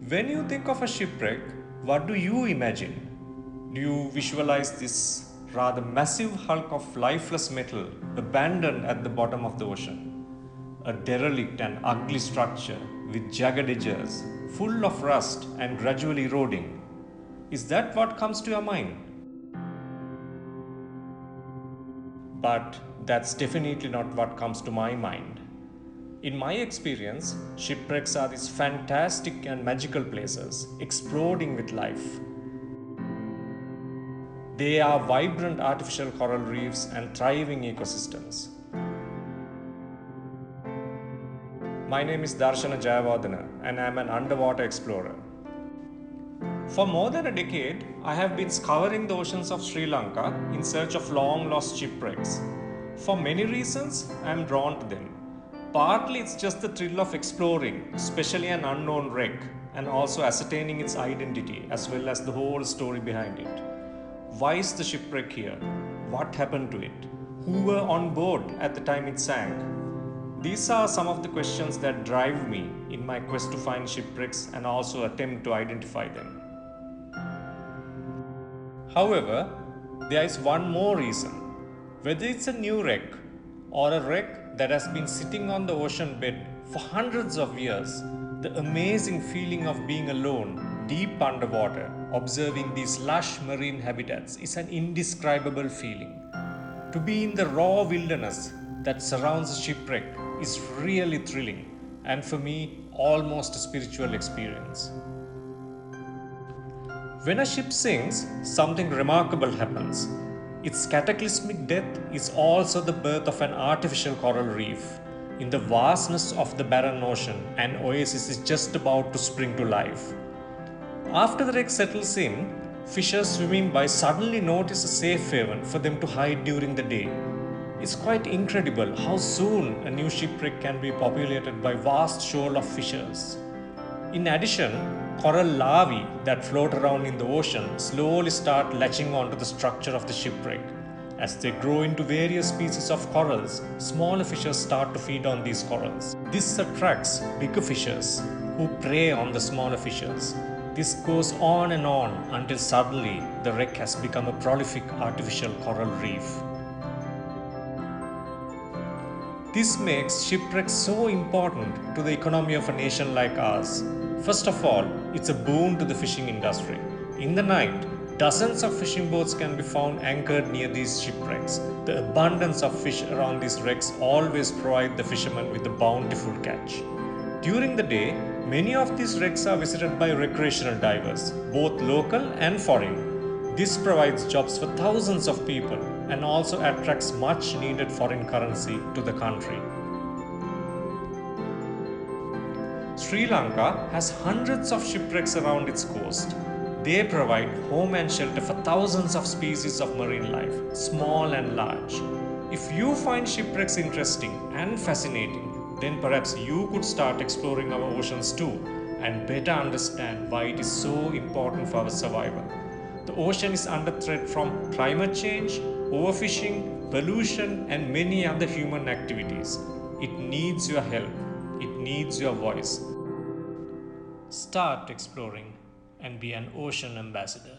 When you think of a shipwreck, what do you imagine? Do you visualize this rather massive hulk of lifeless metal abandoned at the bottom of the ocean? A derelict and ugly structure with jagged edges, full of rust and gradually eroding. Is that what comes to your mind? But that's definitely not what comes to my mind. In my experience, shipwrecks are these fantastic and magical places, exploding with life. They are vibrant artificial coral reefs and thriving ecosystems. My name is Darshana Jayawardena and I am an underwater explorer. For more than a decade, I have been scouring the oceans of Sri Lanka in search of long lost shipwrecks. For many reasons, I am drawn to them. Partly it's just the thrill of exploring, especially an unknown wreck, and also ascertaining its identity as well as the whole story behind it. Why is the shipwreck here? What happened to it? Who were on board at the time it sank? These are some of the questions that drive me in my quest to find shipwrecks and also attempt to identify them. However, there is one more reason. Whether it's a new wreck or a wreck that has been sitting on the ocean bed for hundreds of years, the amazing feeling of being alone, deep underwater, observing these lush marine habitats is an indescribable feeling. To be in the raw wilderness that surrounds a shipwreck is really thrilling and for me, almost a spiritual experience. When a ship sinks, something remarkable happens. Its cataclysmic death is also the birth of an artificial coral reef. In the vastness of the barren ocean, an oasis is just about to spring to life. After the wreck settles in, fishers swimming by suddenly notice a safe haven for them to hide during the day. It's quite incredible how soon a new shipwreck can be populated by vast shoal of fishers. In addition, coral larvae that float around in the ocean slowly start latching onto the structure of the shipwreck. As they grow into various species of corals, smaller fishes start to feed on these corals. This attracts bigger fishes who prey on the smaller fishes. This goes on and on until suddenly the wreck has become a prolific artificial coral reef. This makes shipwrecks so important to the economy of a nation like ours. First of all, it's a boon to the fishing industry. In the night, dozens of fishing boats can be found anchored near these shipwrecks. The abundance of fish around these wrecks always provide the fishermen with a bountiful catch. During the day, many of these wrecks are visited by recreational divers, both local and foreign. This provides jobs for thousands of people and also attracts much needed foreign currency to the country. Sri Lanka has hundreds of shipwrecks around its coast. They provide home and shelter for thousands of species of marine life, small and large. If you find shipwrecks interesting and fascinating, then perhaps you could start exploring our oceans too and better understand why it is so important for our survival. The ocean is under threat from climate change, overfishing, pollution, and many other human activities. It needs your help. It needs your voice. Start exploring and be an ocean ambassador.